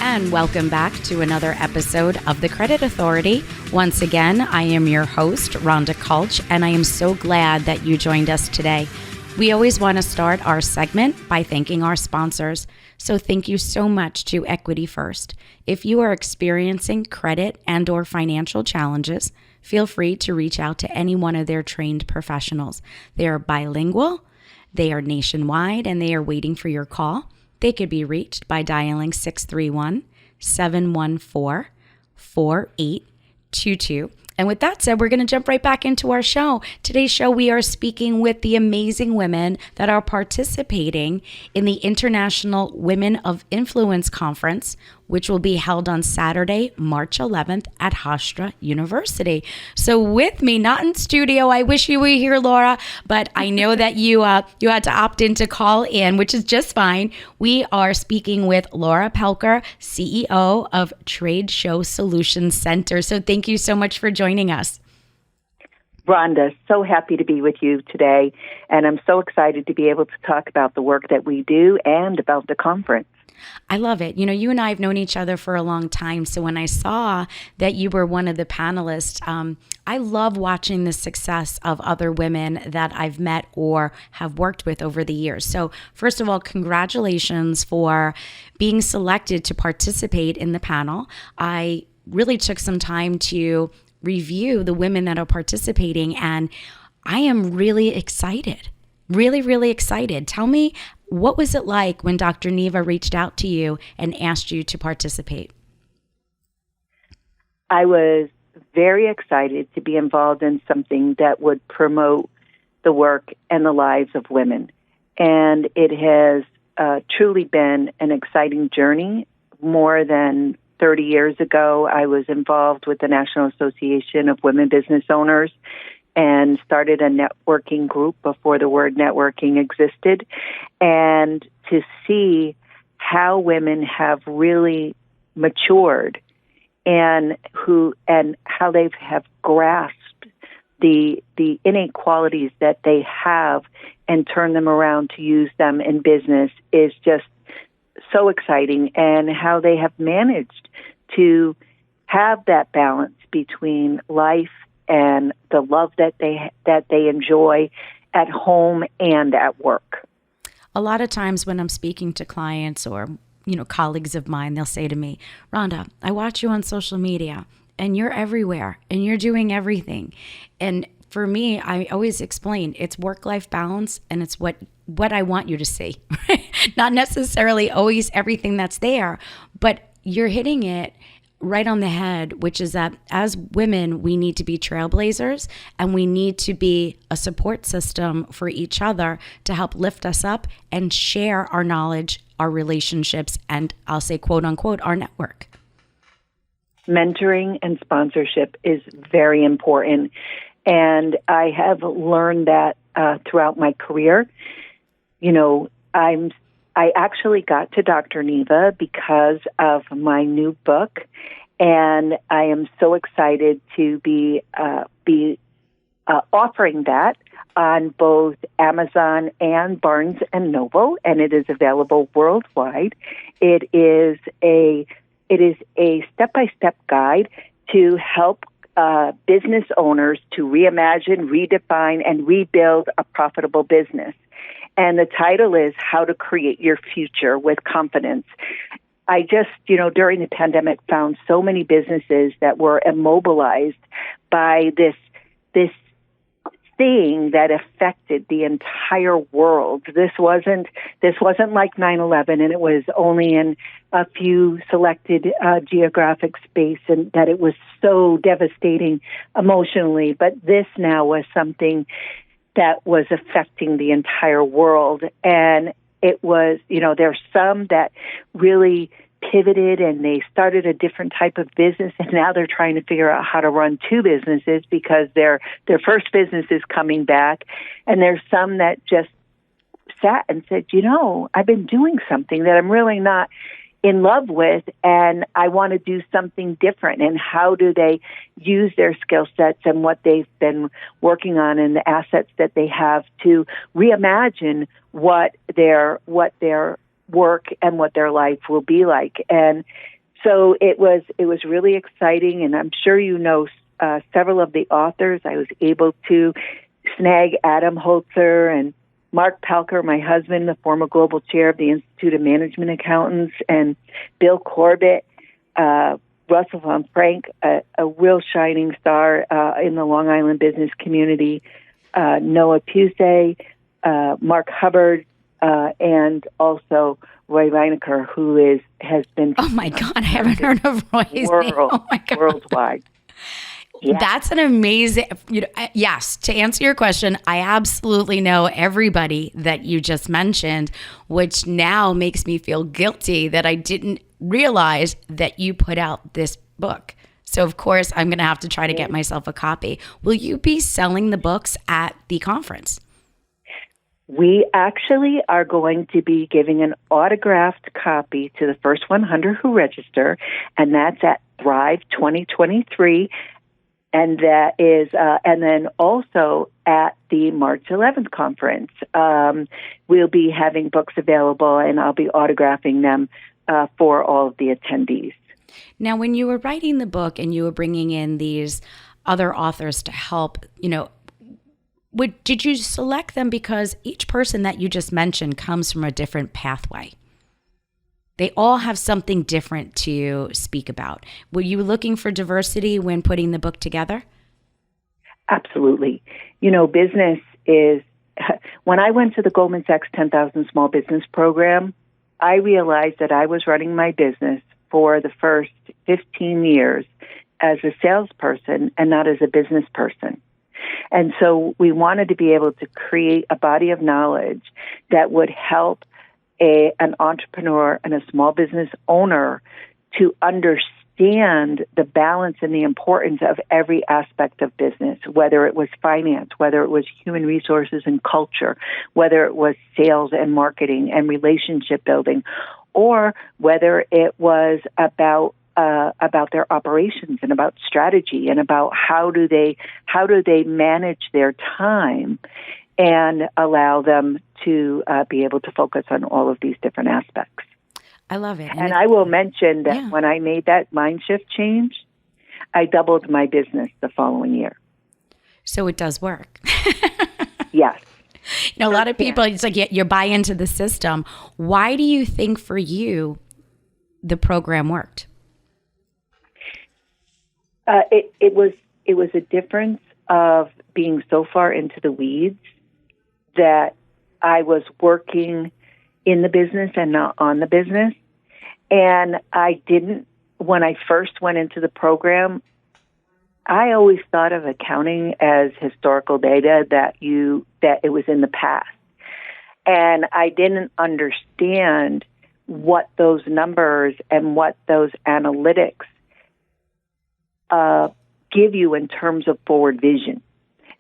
and welcome back to another episode of The Credit Authority. Once again, I am your host, Rhonda Kulch, and I am so glad that you joined us today. We always want to start our segment by thanking our sponsors. So thank you so much to Equity First. If you are experiencing credit and or financial challenges, feel free to reach out to any one of their trained professionals. They are bilingual, they are nationwide, and they are waiting for your call. They could be reached by dialing 631-714-4822. And with that said, we're going to jump right back into our show. Today's show, we are speaking with the amazing women that are participating in the International Women of Influence Conference, which will be held on Saturday, March 11th at Hofstra University. So with me, not in studio, I wish you were here, Laura, but I know that you had to opt in to call in, which is just fine. We are speaking with Laura Palker, CEO of Trade Show Solutions Center. So thank you so much for joining us. Rhonda, so happy to be with you today, and I'm so excited to be able to talk about the work that we do and about the conference. I love it. You know, you and I have known each other for a long time. So when I saw that you were one of the panelists, I love watching the success of other women that I've met or have worked with over the years. So first of all, congratulations for being selected to participate in the panel. I really took some time to review the women that are participating, and I am really excited. Really, really excited. Tell me, what was it like when Dr. Neva reached out to you and asked you to participate? I was very excited to be involved in something that would promote the work and the lives of women. And it has truly been an exciting journey. More than 30 years ago, I was involved with the National Association of Women Business Owners and started a networking group before the word networking existed. And to see how women have really matured and how they have grasped the innate qualities that they have and turn them around to use them in business is just so exciting, and how they have managed to have that balance between life and the love that they enjoy at home and at work. A lot of times when I'm speaking to clients or, colleagues of mine, they'll say to me, Rhonda, I watch you on social media and you're everywhere and you're doing everything. And for me, I always explain it's work-life balance, and it's what I want you to see. Not necessarily always everything that's there, but you're hitting it right on the head, which is that as women, we need to be trailblazers, and we need to be a support system for each other to help lift us up and share our knowledge, our relationships, and I'll say, quote unquote, our network. Mentoring and sponsorship is very important. And I have learned that throughout my career. I actually got to Dr. Neva because of my new book, and I am so excited to be offering that on both Amazon and Barnes & Noble, and it is available worldwide. It is a step-by-step guide to help business owners to reimagine, redefine, and rebuild a profitable business. And the title is How to Create Your Future with Confidence. I just, during the pandemic, found so many businesses that were immobilized by this thing that affected the entire world. This wasn't like 9/11, and it was only in a few selected geographic space, and that it was so devastating emotionally. But this now was something that was affecting the entire world. And it was, there's some that really pivoted and they started a different type of business, and now they're trying to figure out how to run two businesses because their first business is coming back. And there's some that just sat and said, I've been doing something that I'm really not in love with, and I want to do something different. And how do they use their skill sets and what they've been working on and the assets that they have to reimagine what their work and what their life will be like. And So it was really exciting, and I'm sure you know several of the authors. I was able to snag Adam Holzer and Mark Palker, my husband, the former global chair of the Institute of Management Accountants, and Bill Corbett, Russell von Frank, a real shining star in the Long Island business community, Noah Pusey, Mark Hubbard, and also Roy Reinecker, who has been... Oh, my God, I haven't heard of Roy's name. Oh, my God. Worldwide. Yeah. That's an amazing, yes, to answer your question, I absolutely know everybody that you just mentioned, which now makes me feel guilty that I didn't realize that you put out this book. So, of course, I'm going to have to try to get myself a copy. Will you be selling the books at the conference? We actually are going to be giving an autographed copy to the first 100 who register, and that's at Thrive 2023. And that is, and then also at the March 11th conference, we'll be having books available, and I'll be autographing them for all of the attendees. Now, when you were writing the book and you were bringing in these other authors to help, did you select them because each person that you just mentioned comes from a different pathway? They all have something different to speak about. Were you looking for diversity when putting the book together? Absolutely. Business is, when I went to the Goldman Sachs 10,000 Small Business Program, I realized that I was running my business for the first 15 years as a salesperson and not as a business person. And so we wanted to be able to create a body of knowledge that would help an entrepreneur and a small business owner to understand the balance and the importance of every aspect of business, whether it was finance, whether it was human resources and culture, whether it was sales and marketing and relationship building, or whether it was about their operations and about strategy and about how do they manage their time and allow them to be able to focus on all of these different aspects. I love it. And I will mention that when I made that mind shift change, I doubled my business the following year. So it does work. Yes. A lot of people, it's like you buy into the system. Why do you think for you the program worked? It was a difference of being so far into the weeds that I was working in the business and not on the business. And when I first went into the program, I always thought of accounting as historical data that it was in the past. And I didn't understand what those numbers and what those analytics give you in terms of forward vision.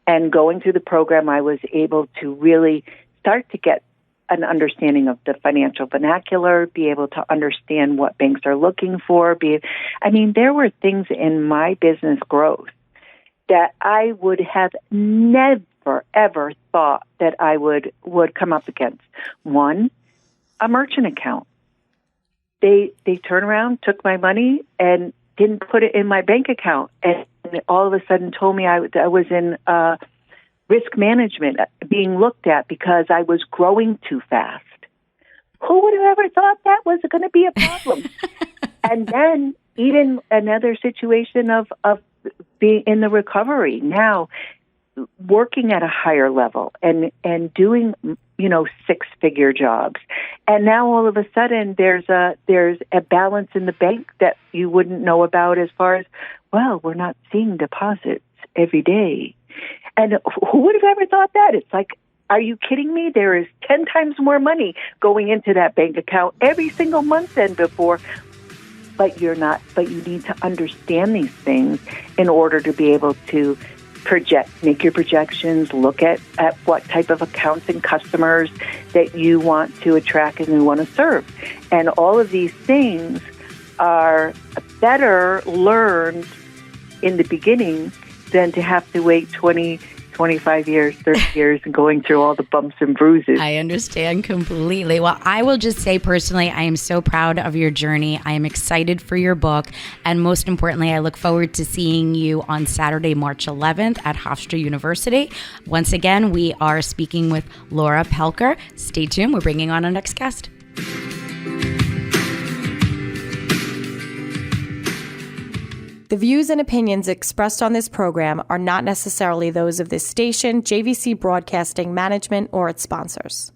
And going through the program, I was able to really start to get an understanding of the financial vernacular, be able to understand what banks are looking for. There were things in my business growth that I would have never, ever thought that I would come up against. One, a merchant account. They turned around, took my money, and didn't put it in my bank account, and all of a sudden told me I was in risk management being looked at because I was growing too fast. Who would have ever thought that was going to be a problem? And then even another situation of being in the recovery now, working at a higher level and doing six-figure jobs, and now all of a sudden there's a balance in the bank that you wouldn't know about as far as, well, we're not seeing deposits every day. And who would have ever thought that? It's like, are you kidding me? There is 10 times more money going into that bank account every single month than before. But you need to understand these things in order to be able to make your projections, look at what type of accounts and customers that you want to attract and you want to serve. And all of these things are better learned in the beginning than to have to wait 20, 25 years, 30 years, and going through all the bumps and bruises. I understand completely. Well, I will just say personally, I am so proud of your journey. I am excited for your book. And most importantly, I look forward to seeing you on Saturday, March 11th at Hofstra University. Once again, we are speaking with Laura Palker. Stay tuned. We're bringing on our next guest. The views and opinions expressed on this program are not necessarily those of this station, JVC Broadcasting Management, or its sponsors.